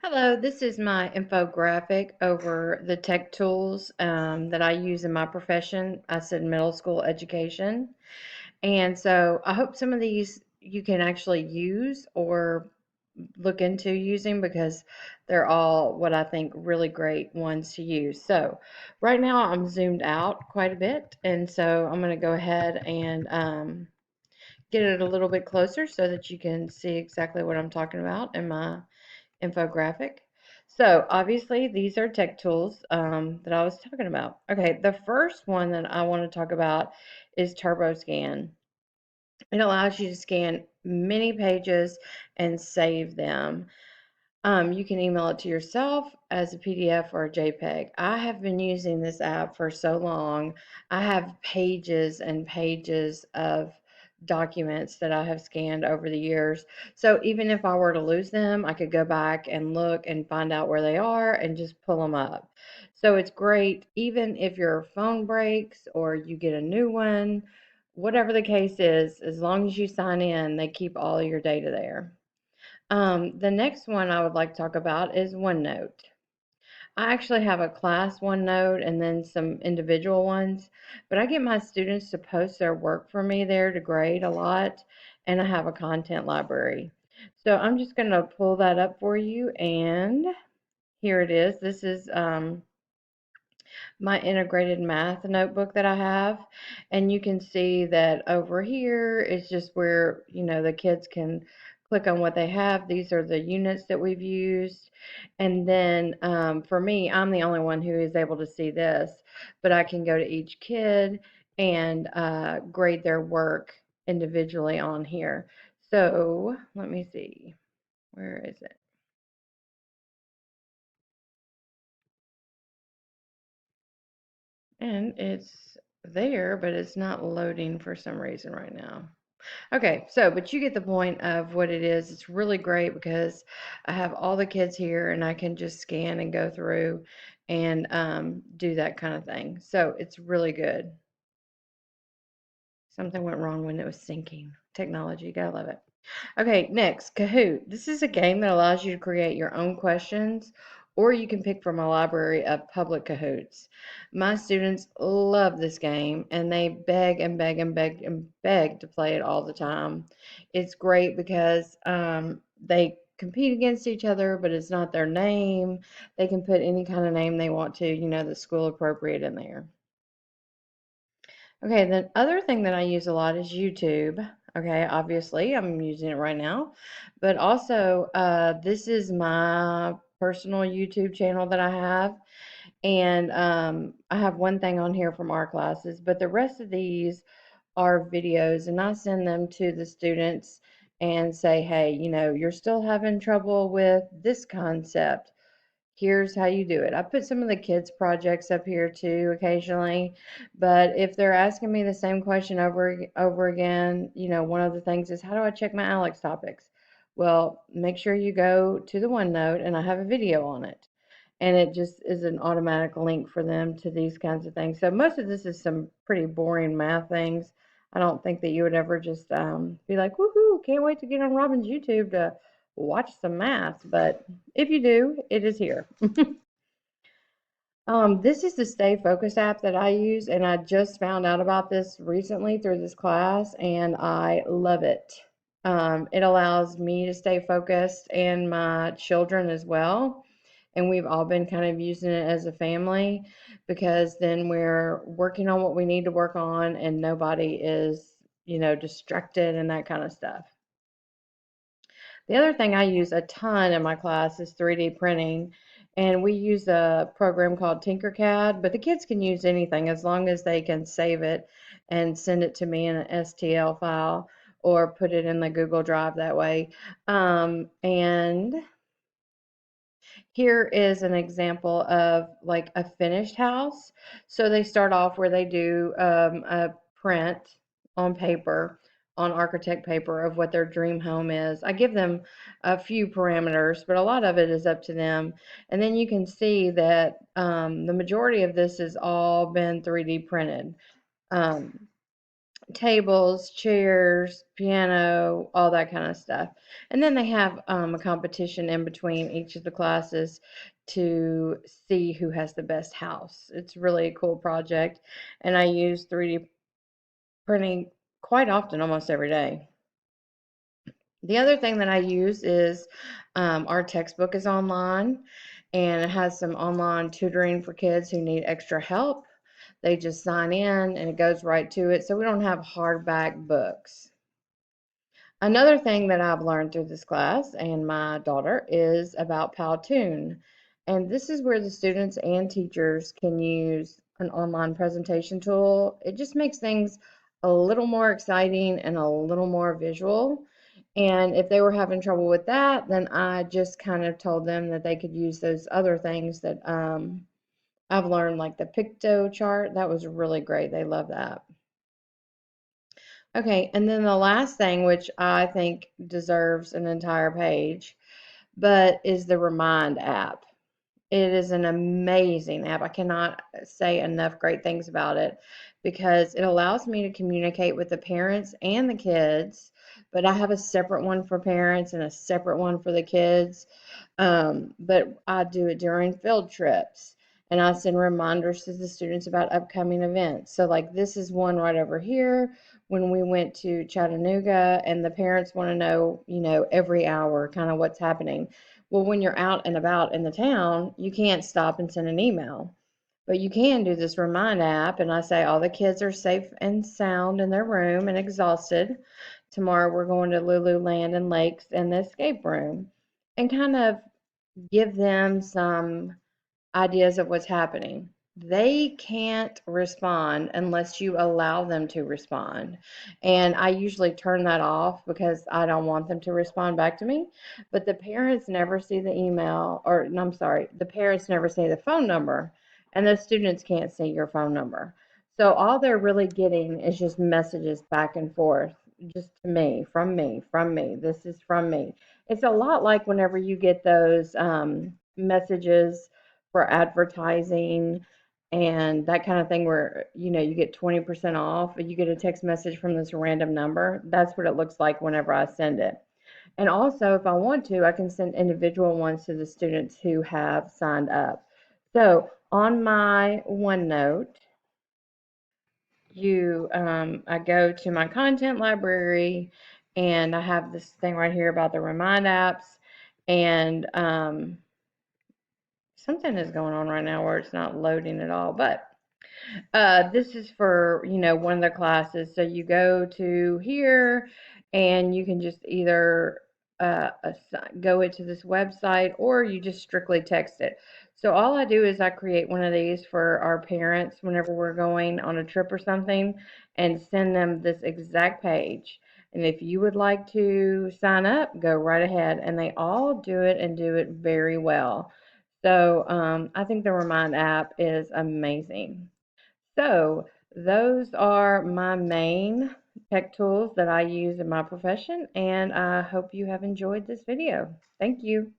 Hello, this is my infographic over the tech tools that I use in my profession. I said middle school education. And so I hope some of these you can actually use or look into using because they're all what I think really great ones to use. So right now I'm zoomed out quite a bit. And so I'm going to go ahead and get it a little bit closer so that you can see exactly what I'm talking about in my infographic. So obviously these are tech tools that I was talking about. Okay, the first one that I want to talk about is TurboScan. It allows you to scan many pages and save them. You can email it to yourself as a PDF or a JPEG. I have been using this app for so long. I have pages and pages of documents that I have scanned over the years. So even if I were to lose them, I could go back and look and find out where they are and just pull them up. So it's great, even if your phone breaks or you get a new one, whatever the case is, as long as you sign in, they keep all your data there. The next one I would like to talk about is OneNote. I actually have a class OneNote and then some individual ones, but I get my students to post their work for me there to grade a lot, and I have a content library. So I'm just going to pull that up for you, and here it is. This is my integrated math notebook that I have. And you can see that over here is just where, the kids can click on what they have. These are the units that we've used. And then for me, I'm the only one who is able to see this, but I can go to each kid and grade their work individually on here. So let me see. Where is it? And it's there, but it's not loading for some reason right now. Okay, so, but you get the point of what it is. It's really great because I have all the kids here and I can just scan and go through and do that kind of thing. So it's really good. Something went wrong when it was syncing. Technology, gotta love it. Okay, next, Kahoot. This is a game that allows you to create your own questions, or you can pick from a library of public Kahoots. My students love this game, and they beg and beg and beg and beg to play it all the time. It's great because they compete against each other, but it's not their name. They can put any kind of name they want to, the school appropriate in there. Okay, the other thing that I use a lot is YouTube. Okay, obviously, I'm using it right now. But also, this is my personal YouTube channel that I have. And I have one thing on here from our classes, but the rest of these are videos, and I send them to the students and say, hey, you're still having trouble with this concept. Here's how you do it. I put some of the kids' projects up here too occasionally, but if they're asking me the same question over again, one of the things is how do I check my Alex topics? Well, make sure you go to the OneNote and I have a video on it. And it just is an automatic link for them to these kinds of things. So most of this is some pretty boring math things. I don't think that you would ever just be like, woohoo, can't wait to get on Robin's YouTube to watch some math. But if you do, it is here. This is the Stay Focused app that I use, and I just found out about this recently through this class, and I love it. It allows me to stay focused and my children as well. And we've all been kind of using it as a family because then we're working on what we need to work on, and nobody is, distracted and that kind of stuff. The other thing I use a ton in my class is 3D printing, and we use a program called Tinkercad, but the kids can use anything as long as they can save it and send it to me in an STL file or put it in the Google Drive that way. And here is an example of like a finished house. So they start off where they do a print on paper, on architect paper of what their dream home is. I give them a few parameters, but a lot of it is up to them. And then you can see that the majority of this has all been 3D printed. Um, tables, chairs, piano, all that kind of stuff. And then they have a competition in between each of the classes to see who has the best house. It's really a cool project, and I use 3D printing quite often, almost every day. The other thing that I use is our textbook is online, and it has some online tutoring for kids who need extra help. They just sign in and it goes right to it, so we don't have hardback books. Another thing that I've learned through this class and my daughter is about Powtoon. And this is where the students and teachers can use an online presentation tool. It just makes things a little more exciting and a little more visual. And if they were having trouble with that, then I just kind of told them that they could use those other things that I've learned, like the Picto chart. That was really great. They love that. Okay, and then the last thing, which I think deserves an entire page, but is the Remind app. It is an amazing app. I cannot say enough great things about it because it allows me to communicate with the parents and the kids, but I have a separate one for parents and a separate one for the kids. But I do it during field trips, and I send reminders to the students about upcoming events. So, like, this is one right over here when we went to Chattanooga, and the parents want to know, every hour kind of what's happening. Well, when you're out and about in the town, you can't stop and send an email. But you can do this Remind app, and I say all the kids are safe and sound in their room and exhausted. Tomorrow we're going to Lululand and Lakes and the escape room, and kind of give them some ideas of what's happening. They can't respond unless you allow them to respond. And I usually turn that off because I don't want them to respond back to me. But the parents never see the email, or no, I'm sorry, the parents never see the phone number, and the students can't see your phone number. So all they're really getting is just messages back and forth, just to me, from me, from me. This is from me. It's a lot like whenever you get those messages for advertising and that kind of thing where you get 20% off, you get a text message from this random number. That's what it looks like whenever I send it. And also, if I want to, I can send individual ones to the students who have signed up. So on my OneNote, I go to my content library, and I have this thing right here about the Remind apps, and something is going on right now where it's not loading at all, but this is for, one of the classes. So you go to here and you can just either go it to this website, or you just strictly text it. So all I do is I create one of these for our parents whenever we're going on a trip or something, and send them this exact page. And if you would like to sign up, go right ahead. And they all do it and do it very well. So I think the Remind app is amazing. So those are my main tech tools that I use in my profession, and I hope you have enjoyed this video. Thank you.